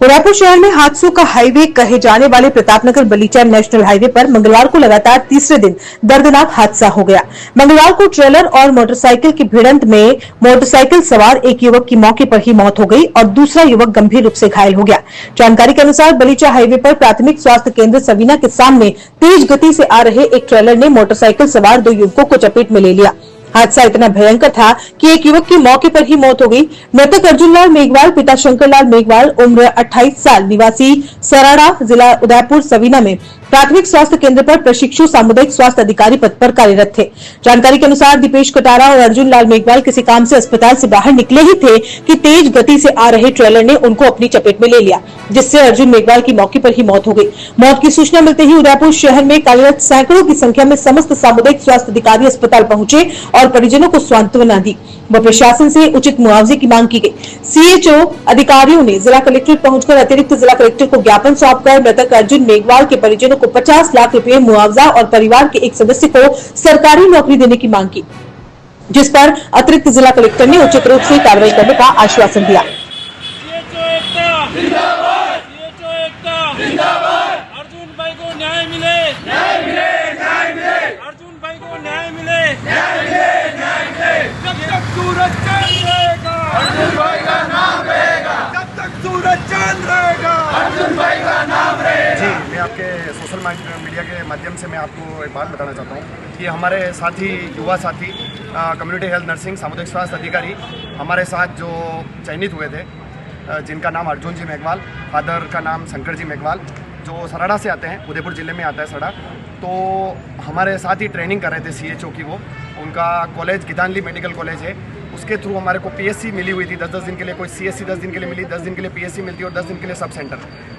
उदयपुर शहर में हादसों का हाईवे कहे जाने वाले प्रतापनगर बलीचा नेशनल हाईवे पर मंगलवार को लगातार तीसरे दिन दर्दनाक हादसा हो गया। मंगलवार को ट्रेलर और मोटरसाइकिल की भिड़ंत में मोटरसाइकिल सवार एक युवक की मौके पर ही मौत हो गई और दूसरा युवक गंभीर रूप से घायल हो गया। जानकारी के अनुसार बलीचा हाईवे पर प्राथमिक स्वास्थ्य केंद्र सवीना के सामने तेज गति से आ रहे एक ट्रेलर ने मोटरसाइकिल सवार 2 युवकों को चपेट में ले लिया। हादसा इतना भयंकर था कि एक युवक की मौके पर ही मौत हो गई। मृतक अर्जुन लाल मेघवाल पिता शंकर लाल मेघवाल उम्र 28 साल निवासी सराड़ा जिला उदयपुर सवीना में प्राथमिक स्वास्थ्य केंद्र पर प्रशिक्षु सामुदायिक स्वास्थ्य अधिकारी पद पर कार्यरत थे। जानकारी के अनुसार दीपेश कटारा और अर्जुन लाल मेघवाल किसी काम से अस्पताल से बाहर निकले ही थे कि तेज गति से आ रहे ट्रेलर ने उनको अपनी चपेट में ले लिया, जिससे अर्जुन मेघवाल की मौके पर ही मौत हो गई। मौत की सूचना मिलते ही उदयपुर शहर में कार्यरत सैकड़ों की संख्या में समस्त सामुदायिक स्वास्थ्य अधिकारी अस्पताल पहुंचे और परिजनों को सांत्वना दी व प्रशासन से उचित मुआवजे की मांग की गई। सीएचओ अधिकारियों ने जिला कलेक्ट्रेट पहुंचकर अतिरिक्त जिला कलेक्टर को ज्ञापन सौंपकर मृतक अर्जुन मेघवाल के परिजनों को 50 लाख रुपए मुआवजा और परिवार के एक सदस्य को सरकारी नौकरी देने की मांग की, जिस पर अतिरिक्त जिला कलेक्टर ने उचित रूप से कार्रवाई करने का आश्वासन दिया। अर्जुन भाई को न्याय मिले, न्याय मिले, न्याय मिले। अर्जुन भाई को न्याय मिले, न्याय मिले, न्याय मिले। जब तक सूरज चांद रहेगा, अर्जुन भाई का नाम रहेगा। जब तक सूरज चांद रहेगा, अर्जुन भाई का नाम रहेगा। जी, मैं आपके सोशल मीडिया के माध्यम से मैं आपको एक बात बताना चाहता हूँ कि हमारे साथी युवा साथी कम्युनिटी हेल्थ नर्सिंग सामुदायिक स्वास्थ्य अधिकारी हमारे साथ जो चयनित हुए थे, जिनका नाम अर्जुन जी मेघवाल, फादर का नाम शंकर जी मेघवाल, जो सराड़ा से आते हैं, उदयपुर जिले में आता है सराड़ा, तो हमारे साथ ही ट्रेनिंग कर रहे थे सीएचओ की। वो उनका कॉलेज गीतांजलि मेडिकल कॉलेज है, उसके थ्रू हमारे को पीएससी मिली हुई थी 10-10 दिन के लिए। कोई सीएससी 10 दिन के लिए मिली, 10 दिन के लिए पीएससी मिलती है और 10 दिन के लिए सब सेंटर।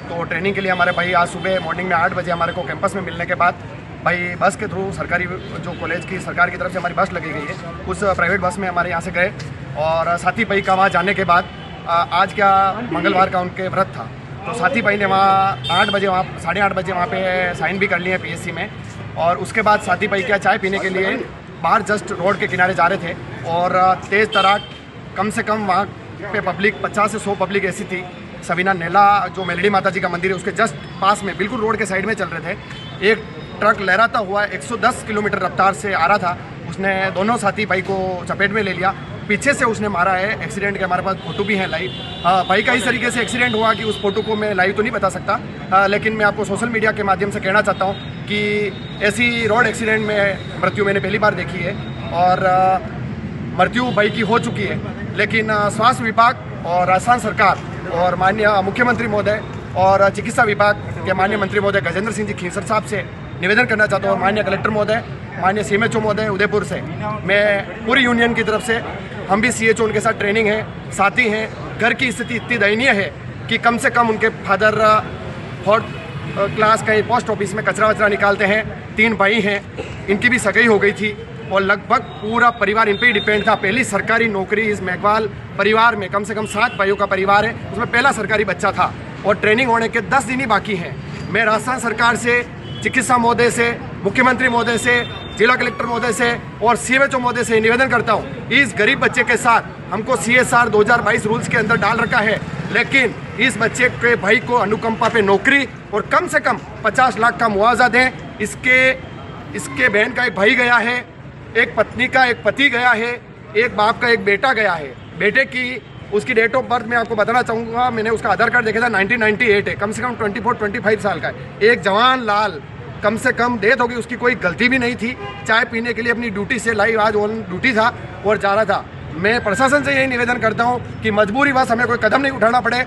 तो ट्रेनिंग के लिए हमारे भाई आज सुबह मॉर्निंग में 8 बजे हमारे को कैंपस में मिलने के बाद भाई बस के थ्रू सरकारी जो कॉलेज की सरकार की तरफ से हमारी बस लगी गई है, उस प्राइवेट बस में हमारे यहाँ से गए और साथी भाई का वहाँ जाने के बाद आज क्या मंगलवार का उनके व्रत था, तो साथी भाई ने वहाँ 8 बजे वहाँ 8:30 बजे वहाँ पे साइन भी कर लिए पीएससी में। और उसके बाद साथी भाई क्या चाय पीने के लिए बाहर जस्ट रोड के किनारे जा रहे थे और तेज़ तरार कम से कम वहाँ पे पब्लिक 50 से 100 पब्लिक ऐसी थी। सवीना नेला जो मेलडी माता जी का मंदिर है उसके जस्ट पास में बिल्कुल रोड के साइड में चल रहे थे। एक ट्रक लहराता हुआ 110 किलोमीटर रफ्तार से आ रहा था, उसने दोनों साथी भाई को चपेट में ले लिया। पीछे से उसने मारा है। एक्सीडेंट के हमारे पास फोटो भी है लाइव। भाई का इस तरीके से एक्सीडेंट हुआ कि उस फोटो को मैं लाइव तो नहीं बता सकता, लेकिन मैं आपको सोशल मीडिया के माध्यम से कहना चाहता हूँ कि ऐसी रोड एक्सीडेंट में मृत्यु मैंने पहली बार देखी है और मृत्यु भाई की हो चुकी है। लेकिन स्वास्थ्य विभाग और राजस्थान सरकार और माननीय मुख्यमंत्री महोदय और चिकित्सा विभाग के माननीय मंत्री महोदय गजेंद्र सिंह जी खींसर साहब से निवेदन करना चाहता हूँ, माननीय कलेक्टर महोदय, माननीय सीएमएचओ महोदय उदयपुर से, मैं पूरी यूनियन की तरफ से, हम भी सीएचओ उनके साथ ट्रेनिंग है, साथी हैं। घर की स्थिति इतनी दयनीय है कि कम से कम उनके फादर 4th क्लास कहीं पोस्ट ऑफिस में कचरा वचरा निकालते हैं। 3 भाई हैं, इनकी भी सगाई हो गई थी और लगभग पूरा परिवार इन पर ही डिपेंड था। पहली सरकारी नौकरी इस मेघवाल परिवार में, कम से कम 7 भाइयों का परिवार है, उसमें पहला सरकारी बच्चा था और ट्रेनिंग होने के 10 दिन ही बाकी हैं। मैं राजस्थान सरकार से, चिकित्सा महोदय से, मुख्यमंत्री महोदय से, जिला कलेक्टर महोदय से और सीएमएचओ महोदय से निवेदन करता हूं, इस गरीब बच्चे के साथ हमको CSR 2022 रूल्स के अंदर डाल रखा है, लेकिन इस बच्चे के भाई को अनुकंपा पे नौकरी और कम से कम 50 लाख का मुआवजा दें। इसके बहन का एक भाई गया है, एक पत्नी का एक पति गया है, एक बाप का एक बेटा गया है। बेटे की उसकी डेट ऑफ बर्थ मैं आपको बताना चाहूँगा, मैंने उसका आधार कार्ड देखा था 1998 है, कम से कम 24-25 साल का है। एक जवान लाल, कम से कम डेथ होगी, उसकी कोई गलती भी नहीं थी, चाय पीने के लिए अपनी ड्यूटी से लाइव आज ऑन ड्यूटी था और जा रहा था। मैं प्रशासन से यही निवेदन करता हूं कि मजबूरीवश हमें कोई कदम नहीं उठाना पड़े।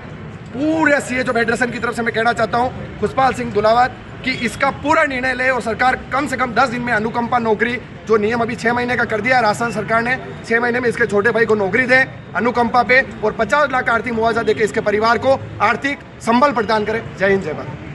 पूरे सीएचओ फेडरेशन की तरफ से मैं कहना चाहता हूं खुशपाल सिंह दुलावत कि इसका पूरा निर्णय ले और सरकार कम से कम 10 दिन में अनुकंपा नौकरी, जो नियम अभी 6 महीने का कर दिया है राजस्थान सरकार ने, 6 महीने में इसके छोटे भाई को नौकरी दें अनुकंपा पे और 50 लाख आर्थिक मुआवजा देकर इसके परिवार को आर्थिक संबल प्रदान करें। जय हिंद, जय भारत।